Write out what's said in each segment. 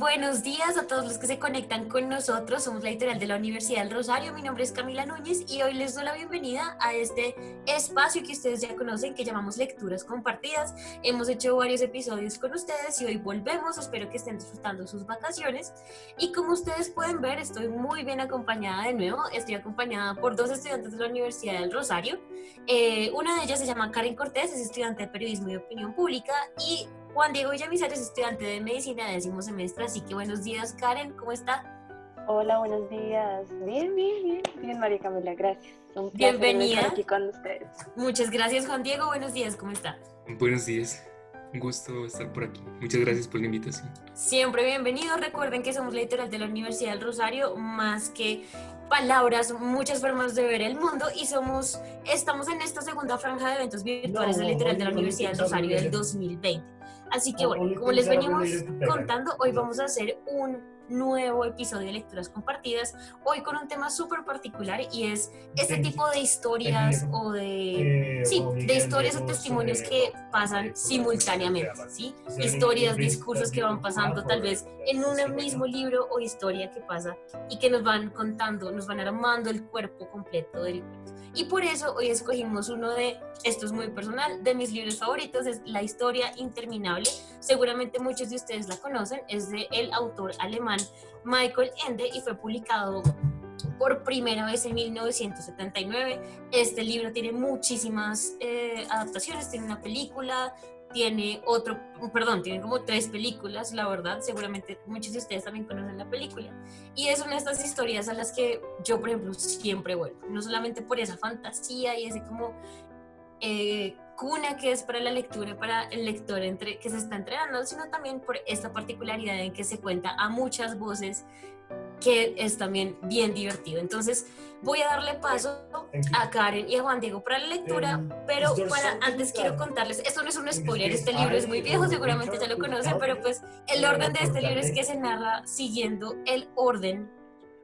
buenos días a todos los que se conectan con nosotros. Somos la editorial de la Universidad del Rosario. Mi nombre es Camila Núñez y hoy les doy la bienvenida a este espacio que ustedes ya conocen, que llamamos Lecturas Compartidas. Hemos hecho varios episodios con ustedes y hoy volvemos. Espero que estén disfrutando sus vacaciones. Y como ustedes pueden ver, estoy muy bien acompañada de nuevo. Estoy acompañada por dos estudiantes de la Universidad del Rosario. Una de ellas se llama Karen Cortés, es estudiante de Periodismo y Opinión Pública, y Juan Diego Villamizar es estudiante de Medicina de 10º semestre, así que buenos días, Karen, ¿cómo está? Hola, buenos días. Bien, María Camila, gracias. Un placer estar Bienvenida. aquí con ustedes. Muchas gracias, Juan Diego, buenos días, ¿cómo está? Buenos días, un gusto estar por aquí. Muchas gracias por la invitación. Siempre bienvenidos. Recuerden que somos la editorial de la Universidad del Rosario, más que palabras, muchas formas de ver el mundo, y estamos en esta segunda franja de eventos virtuales de la editorial de la Universidad del Rosario del 2020. Así que bueno, como les venimos contando, hoy vamos a hacer un nuevo episodio de Lecturas Compartidas, hoy con un tema súper particular, y es este tipo de historias de historias o testimonios que pasan simultáneamente, ¿sí? Historias, discursos que van pasando tal vez en un mismo libro o historia que pasa y que nos van contando, nos van armando el cuerpo completo del cuento. Y por eso hoy escogimos uno de, esto es muy personal, de mis libros favoritos, es La historia interminable. Seguramente muchos de ustedes la conocen, es de el autor alemán Michael Ende y fue publicado por primera vez en 1979. Este libro tiene muchísimas adaptaciones, tiene una película, tiene como 3 películas, la verdad, seguramente muchos de ustedes también conocen la película, y es una de estas historias a las que yo, por ejemplo, siempre vuelvo, no solamente por esa fantasía y ese como cuna que es para la lectura, para el lector que se está entrenando, sino también por esta particularidad en que se cuenta a muchas voces, que es también bien divertido. Entonces voy a darle paso a Karen y a Juan Diego para la lectura, pero antes quiero contarles, esto no es un spoiler, este libro es muy viejo, seguramente ya lo conocen, pero pues el orden de este libro es que se narra siguiendo el orden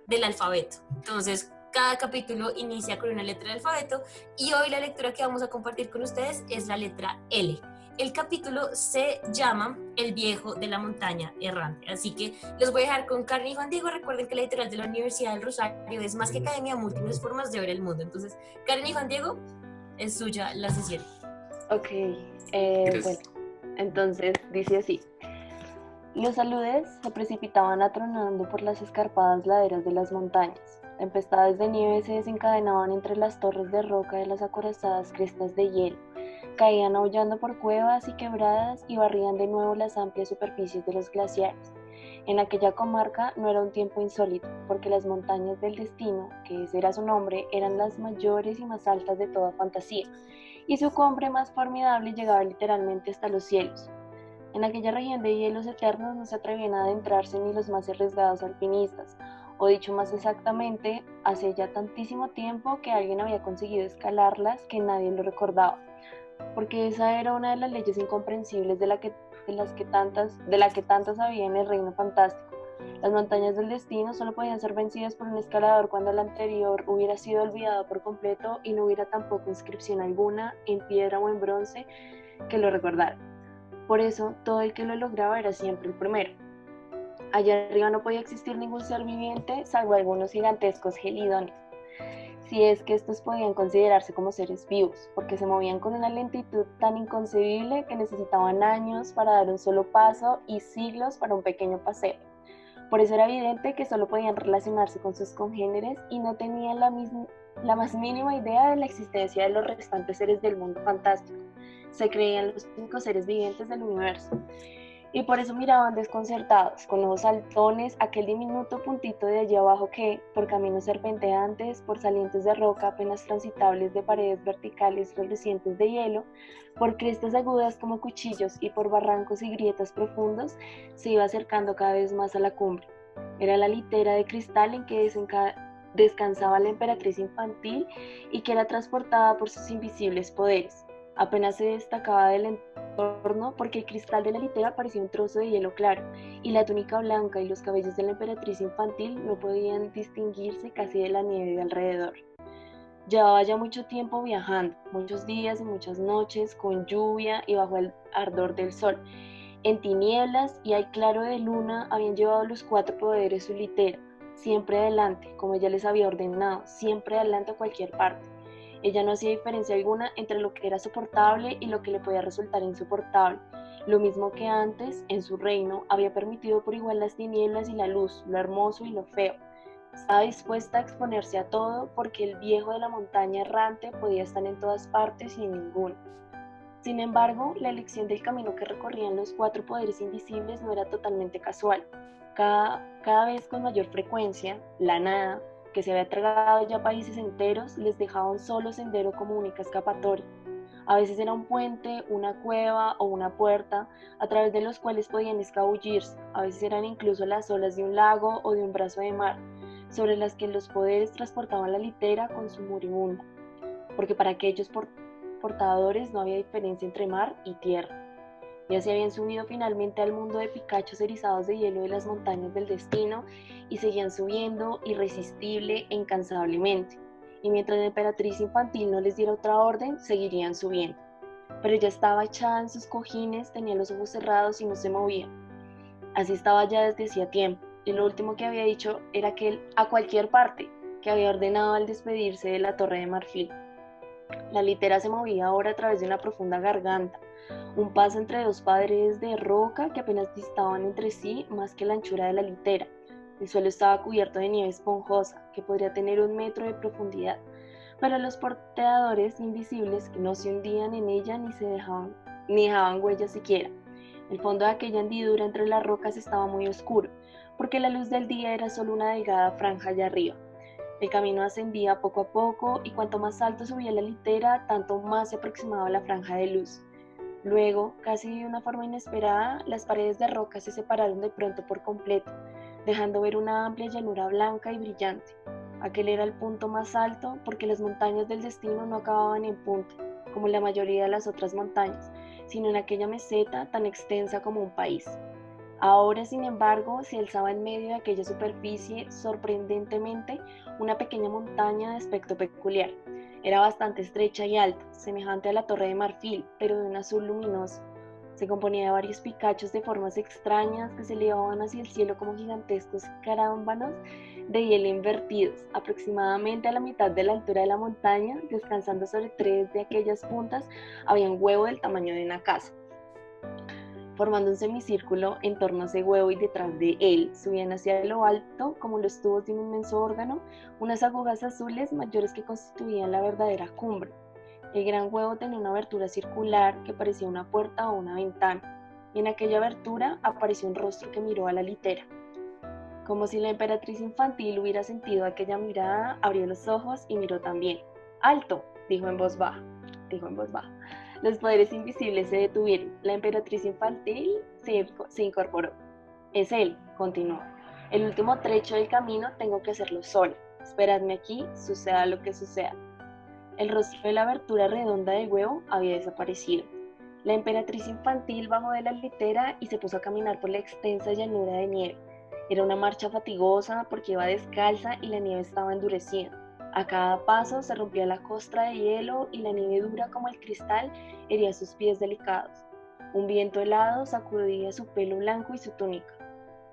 del alfabeto. Entonces cada capítulo inicia con una letra del alfabeto, y hoy la lectura que vamos a compartir con ustedes es la letra L. El capítulo se llama El viejo de la montaña errante. Así que los voy a dejar con Karen y Juan Diego. Recuerden que la editorial de la Universidad del Rosario es más que academia, múltiples formas de ver el mundo. Entonces, Karen y Juan Diego, es suya la sesión. Ok, bueno, entonces dice así. Los aludes se precipitaban atronando por las escarpadas laderas de las montañas. Tempestades de nieve se desencadenaban entre las torres de roca de las acorazadas crestas de hielo. Caían aullando por cuevas y quebradas y barrían de nuevo las amplias superficies de los glaciares. En aquella comarca no era un tiempo insólito, porque las montañas del destino, que ese era su nombre, eran las mayores y más altas de toda fantasía, y su cumbre más formidable llegaba literalmente hasta los cielos. En aquella región de hielos eternos no se atrevían a adentrarse ni los más arriesgados alpinistas, o dicho más exactamente, hace ya tantísimo tiempo que alguien había conseguido escalarlas que nadie lo recordaba, porque esa era una de las leyes incomprensibles de la que tantas había en el reino fantástico. Las montañas del destino solo podían ser vencidas por un escalador cuando el anterior hubiera sido olvidado por completo y no hubiera tampoco inscripción alguna en piedra o en bronce que lo recordara. Por eso, todo el que lo lograba era siempre el primero. Allá arriba no podía existir ningún ser viviente, salvo algunos gigantescos gelidones, si es que estos podían considerarse como seres vivos, porque se movían con una lentitud tan inconcebible que necesitaban años para dar un solo paso y siglos para un pequeño paseo. Por eso era evidente que solo podían relacionarse con sus congéneres y no tenían la más mínima idea de la existencia de los restantes seres del mundo fantástico. Se creían los únicos seres vivientes del universo. Y por eso miraban desconcertados, con ojos saltones, aquel diminuto puntito de allí abajo que, por caminos serpenteantes, por salientes de roca apenas transitables de paredes verticales relucientes de hielo, por crestas agudas como cuchillos y por barrancos y grietas profundos, se iba acercando cada vez más a la cumbre. Era la litera de cristal en que descansaba la emperatriz infantil y que era transportada por sus invisibles poderes. Apenas se destacaba del entorno porque el cristal de la litera parecía un trozo de hielo claro, y la túnica blanca y los cabellos de la emperatriz infantil no podían distinguirse casi de la nieve de alrededor. Llevaba ya mucho tiempo viajando, muchos días y muchas noches, con lluvia y bajo el ardor del sol, En tinieblas y al claro de luna habían llevado los 4 poderes su litera, siempre adelante, como ella les había ordenado, siempre adelante a cualquier parte. Ella no hacía diferencia alguna entre lo que era soportable y lo que le podía resultar insoportable. Lo mismo que antes, en su reino, había permitido por igual las tinieblas y la luz, lo hermoso y lo feo. Estaba dispuesta a exponerse a todo porque el viejo de la montaña errante podía estar en todas partes y en ninguna. Sin embargo, la elección del camino que recorrían los 4 poderes invisibles no era totalmente casual. Cada vez con mayor frecuencia, la nada, que se había tragado ya países enteros, les dejaba un solo sendero como única escapatoria. A veces era un puente, una cueva o una puerta a través de los cuales podían escabullirse. A veces eran incluso las olas de un lago o de un brazo de mar, sobre las que los poderes transportaban la litera con su moribunda, porque para aquellos portadores no había diferencia entre mar y tierra. Ya se habían subido finalmente al mundo de picachos erizados de hielo de las montañas del destino y seguían subiendo irresistible e incansablemente. Y mientras la emperatriz infantil no les diera otra orden, seguirían subiendo. Pero ella estaba echada en sus cojines, tenía los ojos cerrados y no se movía. Así estaba ya desde hacía tiempo, y lo último que había dicho era que él, a cualquier parte, que había ordenado al despedirse de la Torre de Marfil. La litera se movía ahora a través de una profunda garganta, un paso entre 2 paredes de roca que apenas distaban entre sí más que la anchura de la litera. El suelo estaba cubierto de nieve esponjosa, que podría tener 1 metro de profundidad, pero los porteadores invisibles que no se hundían en ella ni dejaban huellas siquiera. El fondo de aquella hendidura entre las rocas estaba muy oscuro, porque la luz del día era solo una delgada franja allá arriba. El camino ascendía poco a poco y cuanto más alto subía la litera, tanto más se aproximaba a la franja de luz. Luego, casi de una forma inesperada, las paredes de roca se separaron de pronto por completo, dejando ver una amplia llanura blanca y brillante. Aquel era el punto más alto porque las montañas del destino no acababan en punta, como la mayoría de las otras montañas, sino en aquella meseta tan extensa como un país. Ahora, sin embargo, se alzaba en medio de aquella superficie, sorprendentemente, una pequeña montaña de aspecto peculiar. Era bastante estrecha y alta, semejante a la Torre de Marfil, pero de un azul luminoso. Se componía de varios picachos de formas extrañas que se elevaban hacia el cielo como gigantescos carámbanos de hielo invertidos, aproximadamente a la mitad de la altura de la montaña, descansando sobre 3 de aquellas puntas, había un huevo del tamaño de una casa. Formando un semicírculo en torno a ese huevo y detrás de él, subían hacia lo alto, como los tubos de un inmenso órgano, unas agujas azules mayores que constituían la verdadera cumbre. El gran huevo tenía una abertura circular que parecía una puerta o una ventana, y en aquella abertura apareció un rostro que miró a la litera. Como si la emperatriz infantil hubiera sentido aquella mirada, abrió los ojos y miró también. ¡Alto!, dijo en voz baja. Los poderes invisibles se detuvieron. La emperatriz infantil se incorporó. Es él, continuó. El último trecho del camino tengo que hacerlo sola. Esperadme aquí, suceda lo que suceda. El rostro de la abertura redonda del huevo había desaparecido. La emperatriz infantil bajó de la litera y se puso a caminar por la extensa llanura de nieve. Era una marcha fatigosa porque iba descalza y la nieve estaba endurecida. A cada paso se rompía la costra de hielo y la nieve dura como el cristal hería sus pies delicados. Un viento helado sacudía su pelo blanco y su túnica.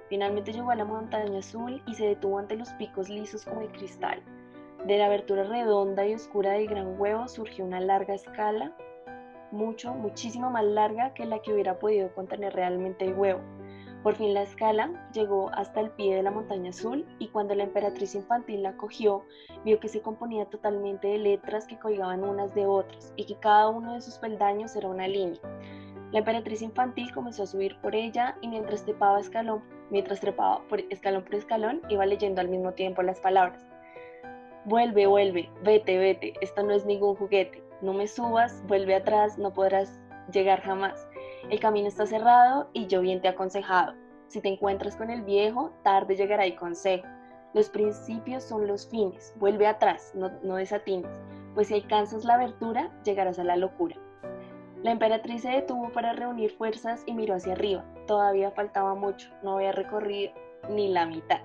Finalmente llegó a la montaña azul y se detuvo ante los picos lisos como el cristal. De la abertura redonda y oscura del gran huevo surgió una larga escala, muchísimo más larga que la que hubiera podido contener realmente el huevo. Por fin la escala llegó hasta el pie de la montaña azul y cuando la emperatriz infantil la cogió, vio que se componía totalmente de letras que colgaban unas de otras y que cada uno de sus peldaños era una línea. La emperatriz infantil comenzó a subir por ella y mientras trepaba escalón por escalón, iba leyendo al mismo tiempo las palabras. Vuelve, vete, esto no es ningún juguete. No me subas, vuelve atrás, no podrás llegar jamás. El camino está cerrado y yo bien te he aconsejado. Si te encuentras con el viejo, tarde llegará el consejo. Los principios son los fines. Vuelve atrás, no desatines, pues si alcanzas la abertura, llegarás a la locura. La emperatriz se detuvo para reunir fuerzas y miró hacia arriba. Todavía faltaba mucho, no había recorrido ni la mitad.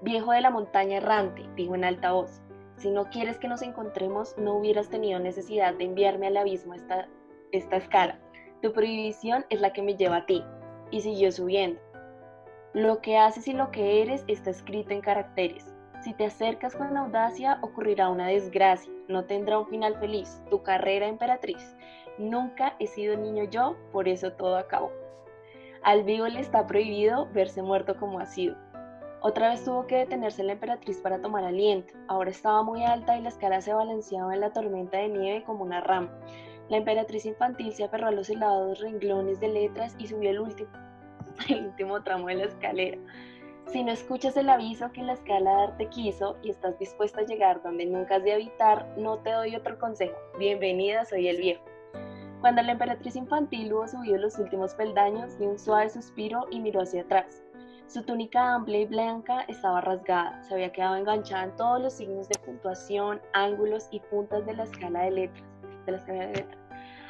Viejo de la montaña errante, dijo en alta voz, si no quieres que nos encontremos, no hubieras tenido necesidad de enviarme al abismo esta escala. Tu prohibición es la que me lleva a ti. Y siguió subiendo. Lo que haces y lo que eres está escrito en caracteres. Si te acercas con audacia, ocurrirá una desgracia. No tendrá un final feliz. Tu carrera emperatriz. Nunca he sido niño yo, por eso todo acabó. Al vivo le está prohibido verse muerto como ha sido. Otra vez tuvo que detenerse la emperatriz para tomar aliento. Ahora estaba muy alta y la escala se balanceaba en la tormenta de nieve como una rama. La emperatriz infantil se aferró a los helados renglones de letras y subió el último tramo de la escalera. Si no escuchas el aviso que la escala darte quiso y estás dispuesta a llegar donde nunca has de habitar, no te doy otro consejo. Bienvenida, soy el viejo. Cuando la emperatriz infantil hubo subido los últimos peldaños, dio un suave suspiro y miró hacia atrás. Su túnica amplia y blanca estaba rasgada, se había quedado enganchada en todos los signos de puntuación, ángulos y puntas de la escala de letras.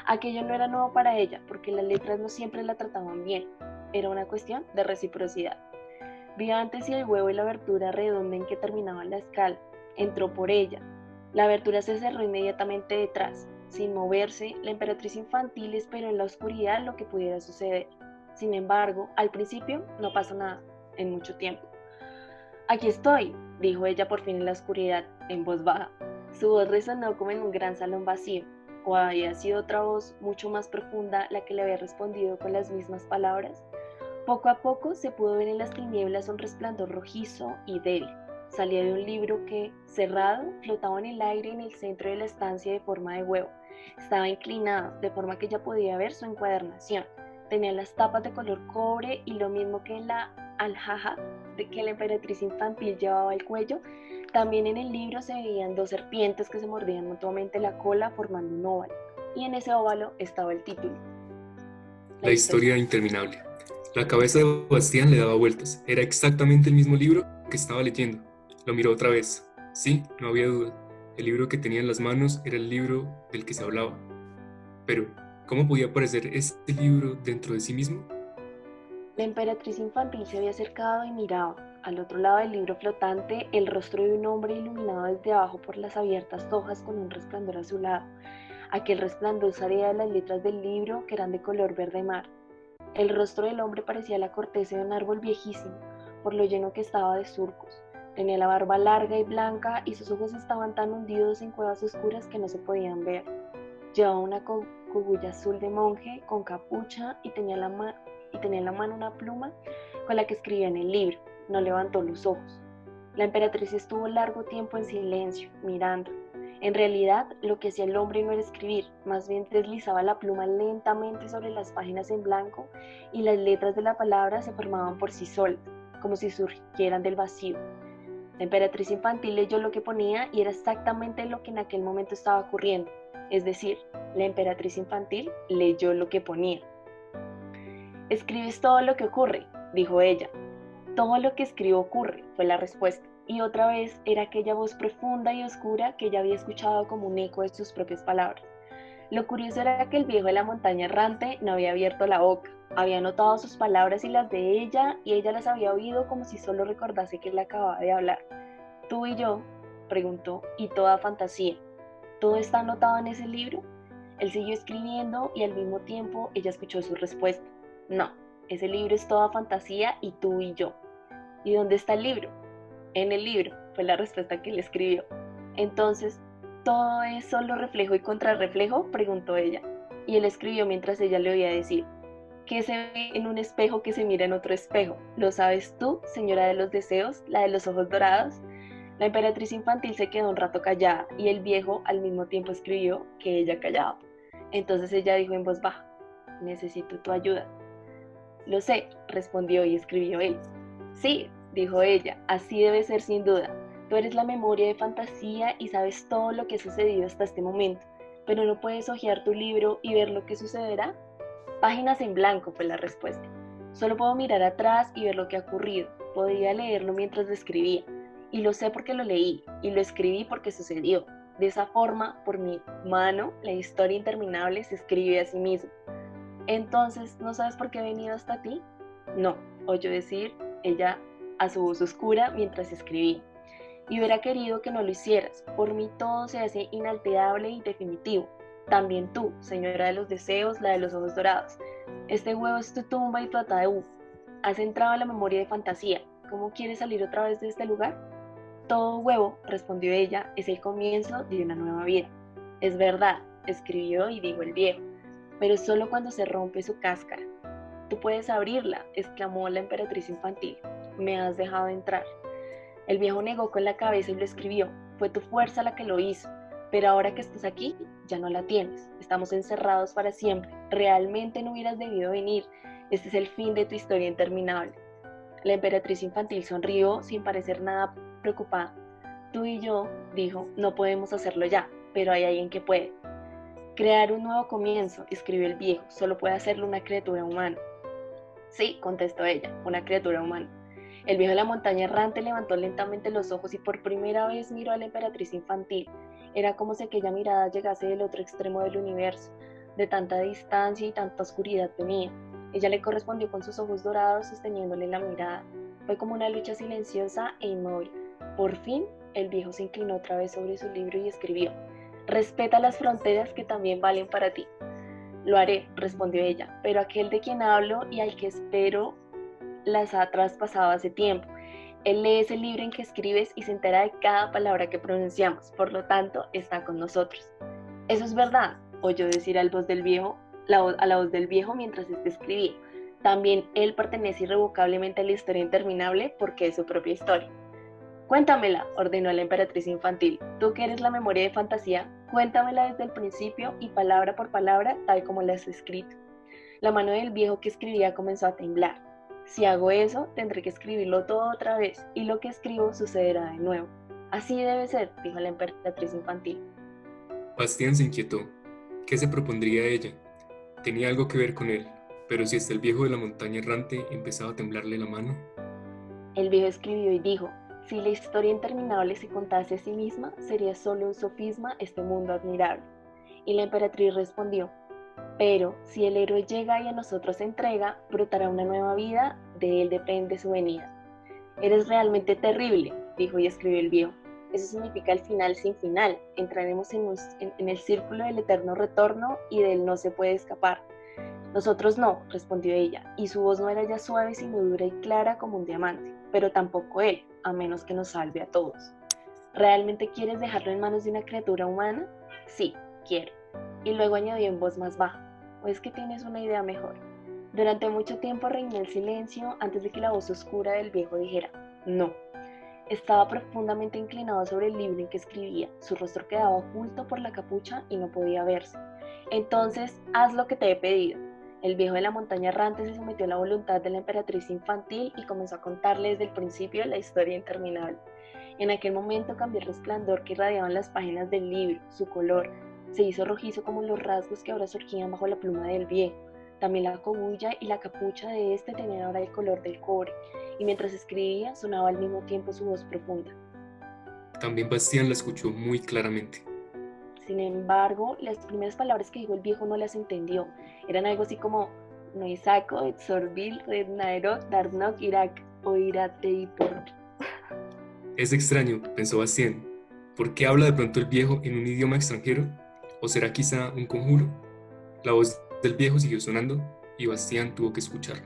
Aquello no era nuevo para ella, porque las letras no siempre la trataban bien. Era una cuestión de reciprocidad. Vio antes y el huevo y la abertura redonda en que terminaba la escala. Entró por ella. La abertura se cerró inmediatamente detrás. Sin moverse, la emperatriz infantil esperó en la oscuridad lo que pudiera suceder. Sin embargo, al principio no pasó nada, en mucho tiempo. «Aquí estoy», dijo ella por fin en la oscuridad, en voz baja. Su voz resonó como en un gran salón vacío, o había sido otra voz mucho más profunda la que le había respondido con las mismas palabras. Poco a poco se pudo ver en las tinieblas un resplandor rojizo y débil. Salía de un libro que, cerrado, flotaba en el aire en el centro de la estancia de forma de huevo. Estaba inclinado, de forma que ella podía ver su encuadernación. Tenía las tapas de color cobre y lo mismo que en la alhaja de que la emperatriz infantil llevaba al cuello, también en el libro se veían dos serpientes que se mordían mutuamente la cola formando un óvalo. Y en ese óvalo estaba el título. La historia interminable. La cabeza de Bastián le daba vueltas. Era exactamente el mismo libro que estaba leyendo. Lo miró otra vez. Sí, no había duda. El libro que tenía en las manos era el libro del que se hablaba. Pero, ¿cómo podía aparecer este libro dentro de sí mismo? La emperatriz infantil se había acercado y miraba. Al otro lado del libro flotante, el rostro de un hombre iluminado desde abajo por las abiertas hojas con un resplandor azulado. Aquel resplandor salía de las letras del libro, que eran de color verde mar. El rostro del hombre parecía la corteza de un árbol viejísimo, por lo lleno que estaba de surcos. Tenía la barba larga y blanca y sus ojos estaban tan hundidos en cuevas oscuras que no se podían ver. Llevaba una cogulla azul de monje con capucha y tenía en la mano una pluma con la que escribía en el libro. No levantó los ojos. La emperatriz estuvo largo tiempo en silencio, mirando. En realidad, lo que hacía el hombre no era escribir, más bien deslizaba la pluma lentamente sobre las páginas en blanco y las letras de la palabra se formaban por sí solas, como si surgieran del vacío. La emperatriz infantil leyó lo que ponía y era exactamente lo que en aquel momento estaba ocurriendo. Es decir, la emperatriz infantil leyó lo que ponía. «Escribes todo lo que ocurre», dijo ella. «Todo lo que escribo ocurre», fue la respuesta. Y otra vez era aquella voz profunda y oscura que ella había escuchado como un eco de sus propias palabras. Lo curioso era que el viejo de la montaña errante no había abierto la boca. Había notado sus palabras y las de ella, y ella las había oído como si solo recordase que él acababa de hablar. «¿Tú y yo?», preguntó, «y toda fantasía. ¿Todo está anotado en ese libro?». Él siguió escribiendo y al mismo tiempo ella escuchó su respuesta. «No, ese libro es toda fantasía y tú y yo». «¿Y dónde está el libro?». «En el libro», fue la respuesta que él escribió. «Entonces, ¿todo es solo reflejo y contrarreflejo?», preguntó ella. Y él escribió mientras ella le oía decir: «¿Qué se ve en un espejo que se mira en otro espejo? ¿Lo sabes tú, señora de los deseos, la de los ojos dorados?». La emperatriz infantil se quedó un rato callada y el viejo al mismo tiempo escribió que ella callaba. Entonces ella dijo en voz baja: «Necesito tu ayuda». «Lo sé», respondió y escribió él. «Sí», dijo ella, «así debe ser sin duda. Tú eres la memoria de fantasía y sabes todo lo que ha sucedido hasta este momento, pero no puedes hojear tu libro y ver lo que sucederá». «Páginas en blanco», fue la respuesta. «Solo puedo mirar atrás y ver lo que ha ocurrido. Podía leerlo mientras lo escribía. Y lo sé porque lo leí, y lo escribí porque sucedió. De esa forma, por mi mano, la historia interminable se escribe a sí misma». «Entonces, ¿no sabes por qué he venido hasta ti?». «No», oyó decir ella a su voz oscura mientras escribía. «Y hubiera querido que no lo hicieras. Por mí todo se hace inalterable y definitivo. También tú, señora de los deseos, la de los ojos dorados. Este huevo es tu tumba y tu ataúd. Has entrado a la memoria de fantasía. ¿Cómo quieres salir otra vez de este lugar? Todo huevo, respondió ella, es el comienzo de una nueva vida. Es verdad, escribió y dijo el viejo, pero solo cuando se rompe su cáscara. Tú puedes abrirla, exclamó la emperatriz infantil. Me has dejado entrar. El viejo negó con la cabeza y lo escribió. Fue tu fuerza la que lo hizo, pero ahora que estás aquí, ya no la tienes. Estamos encerrados para siempre. Realmente no hubieras debido venir. Este es el fin de tu historia interminable. La emperatriz infantil sonrió sin parecer nada preocupada. Tú y yo, dijo, no podemos hacerlo ya, pero hay alguien que puede. Crear un nuevo comienzo, escribió el viejo, solo puede hacerlo una criatura humana. Sí, contestó ella, una criatura humana. El viejo de la montaña errante levantó lentamente los ojos y por primera vez miró a la emperatriz infantil. Era como si aquella mirada llegase del otro extremo del universo, de tanta distancia y tanta oscuridad tenía. Ella le correspondió con sus ojos dorados sosteniéndole la mirada. Fue como una lucha silenciosa e inmóvil. Por fin, el viejo se inclinó otra vez sobre su libro y escribió: respeta las fronteras que también valen para ti. Lo haré, respondió ella, pero aquel de quien hablo y al que espero las ha traspasado hace tiempo. Él lee ese libro en que escribes y se entera de cada palabra que pronunciamos, por lo tanto, está con nosotros. Eso es verdad, oyó decir a la voz del viejo mientras éste escribía. También él pertenece irrevocablemente a la historia interminable porque es su propia historia. Cuéntamela, ordenó la emperatriz infantil. Tú que eres la memoria de fantasía, cuéntamela desde el principio y palabra por palabra, tal como la has escrito. La mano del viejo que escribía comenzó a temblar. Si hago eso, tendré que escribirlo todo otra vez, y lo que escribo sucederá de nuevo. Así debe ser, dijo la emperatriz infantil. Bastián se inquietó. ¿Qué se propondría ella? Tenía algo que ver con él, pero si hasta el viejo de la montaña errante empezaba a temblarle la mano. El viejo escribió y dijo: si la historia interminable se contase a sí misma, sería solo un sofisma este mundo admirable. Y la emperatriz respondió: pero si el héroe llega y a nosotros se entrega, brotará una nueva vida, de él depende su venida. Eres realmente terrible, dijo y escribió el viejo. Eso significa el final sin final. Entraremos en el círculo del eterno retorno y de él no se puede escapar. Nosotros no, respondió ella, y su voz no era ya suave sino dura y clara como un diamante, pero tampoco él, a menos que nos salve a todos. ¿Realmente quieres dejarlo en manos de una criatura humana? Sí, quiero. Y luego añadió en voz más baja: ¿o es que tienes una idea mejor? Durante mucho tiempo reinó el silencio antes de que la voz oscura del viejo dijera: no. Estaba profundamente inclinado sobre el libro en que escribía, su rostro quedaba oculto por la capucha y no podía verse. Entonces, haz lo que te he pedido. El viejo de la montaña errante se sometió a la voluntad de la emperatriz infantil y comenzó a contarle desde el principio la historia interminable. En aquel momento cambió el resplandor que irradiaban las páginas del libro, su color. Se hizo rojizo como los rasgos que ahora surgían bajo la pluma del viejo. También la cogulla y la capucha de este tenían ahora el color del cobre, y mientras escribía sonaba al mismo tiempo su voz profunda. También Bastián la escuchó muy claramente. Sin embargo, las primeras palabras que dijo el viejo no las entendió. Eran algo así como Noisaco, Etzorbil, Rednaerot, Darnok, Irak o Irateipor. Es extraño, pensó Bastián. ¿Por qué habla de pronto el viejo en un idioma extranjero? ¿O será quizá un conjuro? La voz del viejo siguió sonando y Bastián tuvo que escucharla.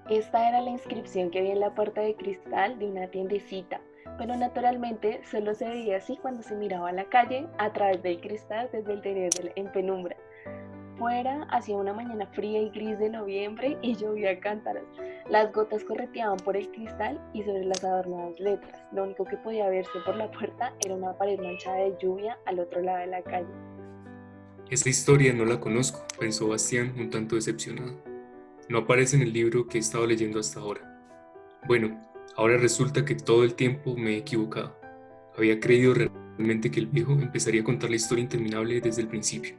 Esta era la inscripción que había en la puerta de cristal de una tiendecita, pero naturalmente solo se veía así cuando se miraba a la calle a través del cristal desde el interior en penumbra. Fuera hacía una mañana fría y gris de noviembre y llovía a cántaros. Las gotas correteaban por el cristal y sobre las adornadas letras. Lo único que podía verse por la puerta era una pared manchada de lluvia al otro lado de la calle. Esta historia no la conozco, pensó Bastián un tanto decepcionado. No aparece en el libro que he estado leyendo hasta ahora. Bueno, ahora resulta que todo el tiempo me he equivocado. Había creído realmente que el viejo empezaría a contar la historia interminable desde el principio.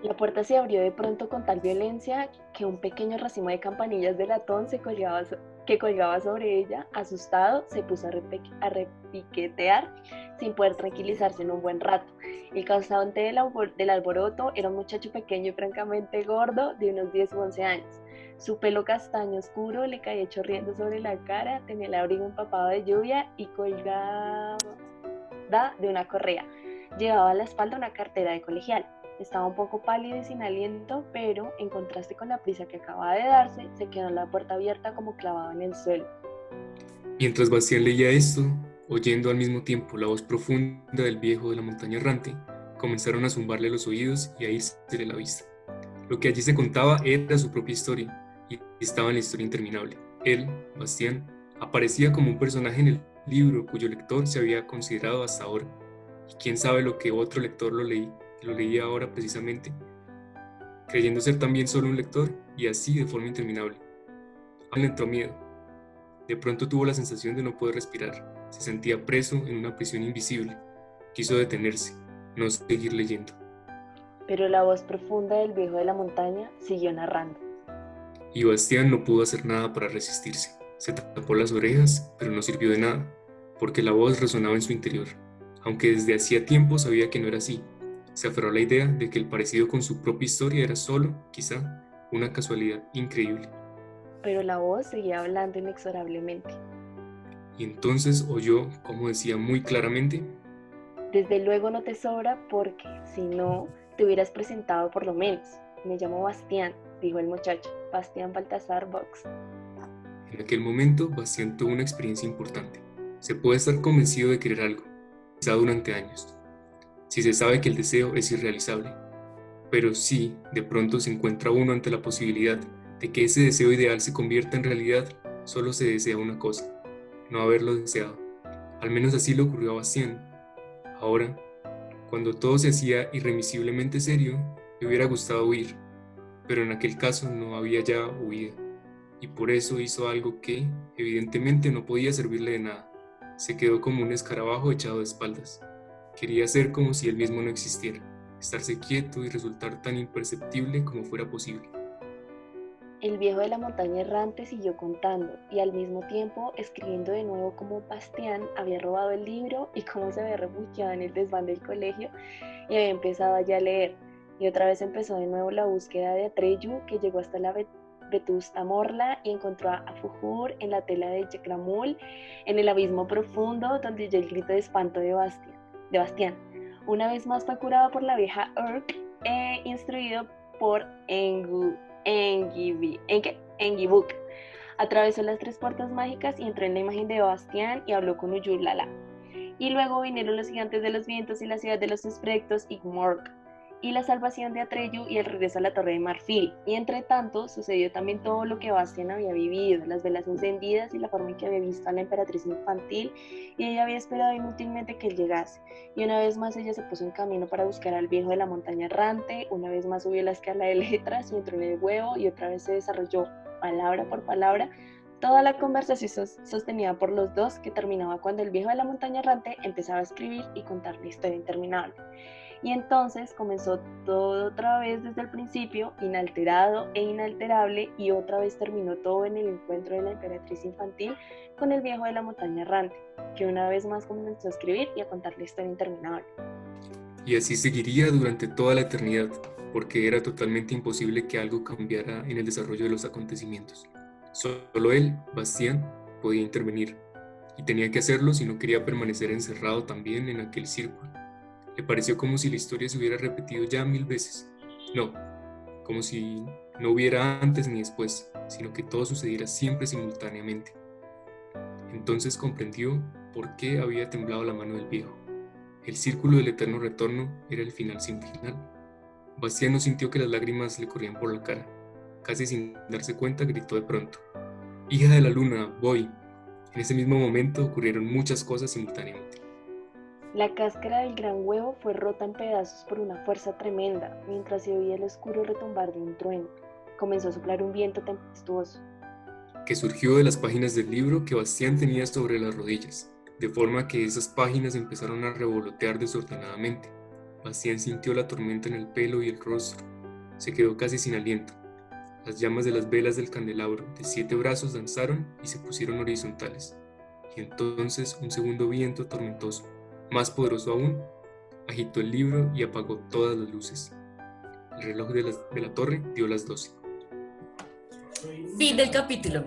La puerta se abrió de pronto con tal violencia que un pequeño racimo de campanillas de latón que colgaba sobre ella. Asustado, se puso a repiquetear sin poder tranquilizarse en un buen rato. El causante del alboroto era un muchacho pequeño y francamente gordo de unos 10 u 11 años. Su pelo castaño oscuro le caía chorreando sobre la cara, tenía el abrigo empapado de lluvia y colgaba de una correa. Llevaba a la espalda una cartera de colegial. Estaba un poco pálido y sin aliento, pero en contraste con la prisa que acababa de darse, se quedó en la puerta abierta como clavado en el suelo. Mientras Bastián leía esto, oyendo al mismo tiempo la voz profunda del viejo de la montaña errante, comenzaron a zumbarle los oídos y a irse de la vista. Lo que allí se contaba era su propia historia, y estaba en la historia interminable. Él, Bastián, aparecía como un personaje en el libro cuyo lector se había considerado hasta ahora. Y quién sabe lo que otro lector lo leía ahora precisamente, creyendo ser también solo un lector, y así de forma interminable. A él le entró miedo. De pronto tuvo la sensación de no poder respirar. Se sentía preso en una prisión invisible. Quiso detenerse, no seguir leyendo. Pero la voz profunda del viejo de la montaña siguió narrando. Y Bastián no pudo hacer nada para resistirse. Se tapó las orejas, pero no sirvió de nada, porque la voz resonaba en su interior, aunque desde hacía tiempo sabía que no era así. Se aferró a la idea de que el parecido con su propia historia era solo, quizá, una casualidad increíble. Pero la voz seguía hablando inexorablemente. Y entonces oyó, como decía muy claramente: Desde luego no te sobra porque, si no, te hubieras presentado por lo menos. Me llamo Bastián, dijo el muchacho, Bastián Baltasar Vox. En aquel momento, Bastián tuvo una experiencia importante. Se puede estar convencido de querer algo, quizá durante años, si se sabe que el deseo es irrealizable. Pero si de pronto se encuentra uno ante la posibilidad de que ese deseo ideal se convierta en realidad, solo se desea una cosa: no haberlo deseado. Al menos así le ocurrió a Bastián. Ahora, cuando todo se hacía irremisiblemente serio, le hubiera gustado huir, pero en aquel caso no había ya huida, y por eso hizo algo que, evidentemente, no podía servirle de nada. Se quedó como un escarabajo echado de espaldas. Quería ser como si él mismo no existiera, estarse quieto y resultar tan imperceptible como fuera posible. El viejo de la montaña errante siguió contando y al mismo tiempo escribiendo de nuevo cómo Bastián había robado el libro y cómo se había refugiado en el desván del colegio y había empezado ya a leer. Y otra vez empezó de nuevo la búsqueda de Atreyu, que llegó hasta la Vetusta Morla y encontró a Fujur en la tela de Yecramul, en el abismo profundo donde oyó el grito de espanto de Bastián. Una vez más fue curado por la vieja Urk e instruido por Engibuk. Atravesó las 3 puertas mágicas y entró en la imagen de Bastián y habló con Uyulala. Y luego vinieron los gigantes de los vientos y la ciudad de los espectros y Gmork, y la salvación de Atreyu y el regreso a la Torre de Marfil. Y entre tanto sucedió también todo lo que Bastián había vivido, las velas encendidas y la forma en que había visto a la emperatriz infantil, y ella había esperado inútilmente que él llegase. Y una vez más ella se puso en camino para buscar al viejo de la montaña errante, una vez más subió la escala de letras y entró en el huevo, y otra vez se desarrolló, palabra por palabra, toda la conversación sostenida por los dos, que terminaba cuando el viejo de la montaña errante empezaba a escribir y contar la historia interminable. Y entonces comenzó todo otra vez desde el principio, inalterado e inalterable, y otra vez terminó todo en el encuentro de la emperatriz infantil con el viejo de la montaña errante, que una vez más comenzó a escribir y a contar la historia interminable. Y así seguiría durante toda la eternidad, porque era totalmente imposible que algo cambiara en el desarrollo de los acontecimientos. Solo él, Bastián, podía intervenir, y tenía que hacerlo si no quería permanecer encerrado también en aquel círculo. Le pareció como si la historia se hubiera repetido ya 1000 veces. No, como si no hubiera antes ni después, sino que todo sucediera siempre simultáneamente. Entonces comprendió por qué había temblado la mano del viejo. El círculo del eterno retorno era el final sin final. Bastián no sintió que las lágrimas le corrían por la cara. Casi sin darse cuenta, gritó de pronto: «¡Hija de la luna, voy!». En ese mismo momento ocurrieron muchas cosas simultáneamente. La cáscara del gran huevo fue rota en pedazos por una fuerza tremenda, mientras se oía el oscuro retumbar de un trueno. Comenzó a soplar un viento tempestuoso, que surgió de las páginas del libro que Bastián tenía sobre las rodillas, de forma que esas páginas empezaron a revolotear desordenadamente. Bastián sintió la tormenta en el pelo y el rostro. Se quedó casi sin aliento. Las llamas de las velas del candelabro de 7 brazos danzaron y se pusieron horizontales. Y entonces un segundo viento tormentoso, más poderoso aún, agitó el libro y apagó todas las luces. El reloj de la torre dio las 12. Fin del capítulo.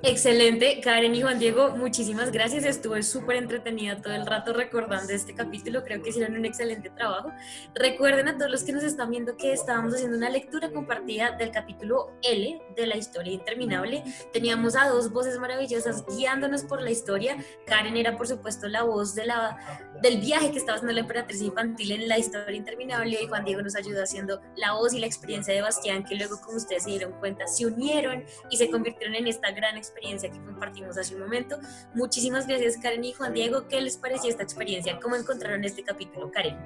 Excelente, Karen y Juan Diego, muchísimas gracias. Estuve súper entretenida todo el rato recordando este capítulo. Creo que hicieron un excelente trabajo. Recuerden a todos los que nos están viendo que estábamos haciendo una lectura compartida del capítulo L de la historia interminable. Teníamos a dos voces maravillosas guiándonos por la historia. Karen era, por supuesto, la voz del viaje que estaba haciendo la emperatriz infantil en la historia interminable, y Juan Diego nos ayudó haciendo la voz y la experiencia de Bastián, que luego, como ustedes se dieron cuenta, se unieron y se convirtieron en esta gran experiencia que compartimos hace un momento. Muchísimas gracias, Karen y Juan Diego. ¿Qué les pareció esta experiencia? ¿Cómo encontraron este capítulo, Karen?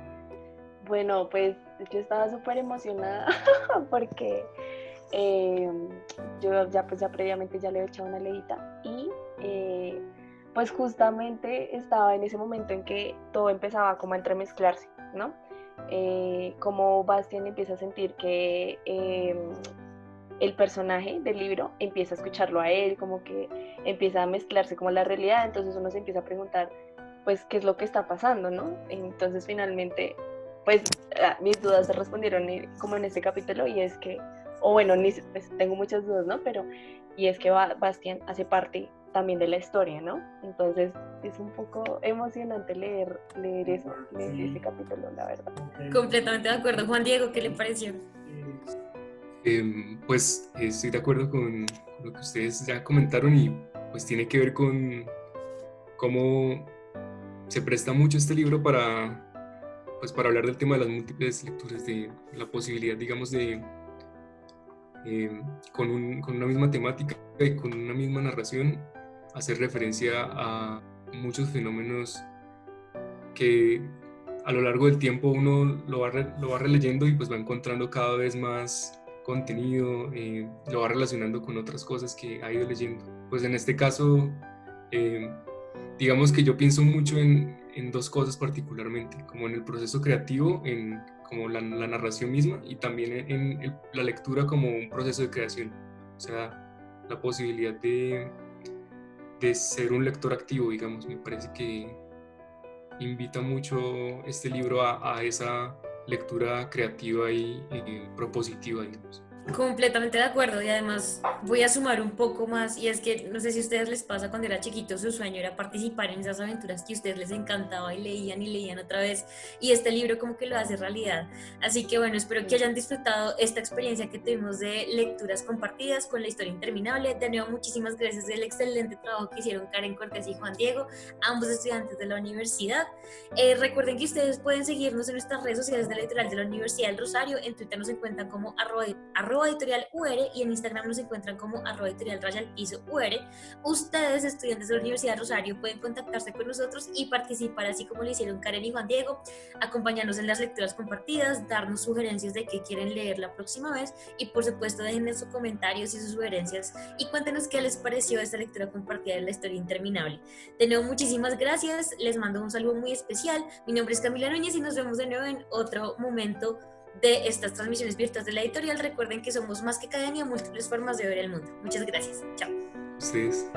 Bueno, pues yo estaba súper emocionada porque yo ya previamente ya le he echado una leída y pues justamente estaba en ese momento en que todo empezaba como a entremezclarse, ¿no? Como Bastián empieza a sentir que el personaje del libro empieza a escucharlo a él, como que empieza a mezclarse como la realidad, entonces uno se empieza a preguntar, pues, qué es lo que está pasando, ¿no? Entonces, finalmente, pues, mis dudas se respondieron como en este capítulo, y es que, o bueno, pues, tengo muchas dudas, ¿no? Pero, y es que Bastián hace parte también de la historia, ¿no? Entonces, es un poco emocionante leer eso, leer ese capítulo, la verdad. Completamente de acuerdo. Juan Diego, ¿qué le pareció? Pues estoy de acuerdo con lo que ustedes ya comentaron, y pues tiene que ver con cómo se presta mucho este libro para hablar del tema de las múltiples lecturas, de la posibilidad, digamos, de con una misma temática y con una misma narración hacer referencia a muchos fenómenos que a lo largo del tiempo uno lo va releyendo y pues va encontrando cada vez más contenido, lo va relacionando con otras cosas que ha ido leyendo. Pues en este caso, digamos que yo pienso mucho en dos cosas particularmente, como en el proceso creativo, en como la narración misma, y también en la lectura como un proceso de creación. O sea, la posibilidad de ser un lector activo, digamos. Me parece que invita mucho este libro a esa lectura creativa y propositiva, digamos. Completamente de acuerdo, y además voy a sumar un poco más, y es que no sé si a ustedes les pasa, cuando era chiquito su sueño era participar en esas aventuras que a ustedes les encantaba y leían otra vez, y este libro como que lo hace realidad. Así que bueno, espero que hayan disfrutado esta experiencia que tuvimos de lecturas compartidas con la historia interminable. De nuevo, muchísimas gracias del excelente trabajo que hicieron Karen Cortés y Juan Diego, ambos estudiantes de la universidad. Recuerden que ustedes pueden seguirnos en nuestras redes sociales de la editorial de la Universidad del Rosario. En Twitter nos encuentran como @editorial UR, y en Instagram nos encuentran como @editorial_UR. Ustedes, estudiantes de la Universidad de Rosario, pueden contactarse con nosotros y participar, así como lo hicieron Karen y Juan Diego, acompañarnos en las lecturas compartidas, darnos sugerencias de qué quieren leer la próxima vez, y por supuesto déjennos sus comentarios y sus sugerencias y cuéntenos qué les pareció esta lectura compartida de la historia interminable. De nuevo, muchísimas gracias, les mando un saludo muy especial. Mi nombre es Camila Núñez y nos vemos de nuevo en otro momento de estas transmisiones virtuales de la editorial. Recuerden que somos más que academia, múltiples formas de ver el mundo. Muchas gracias. Chao. Ustedes.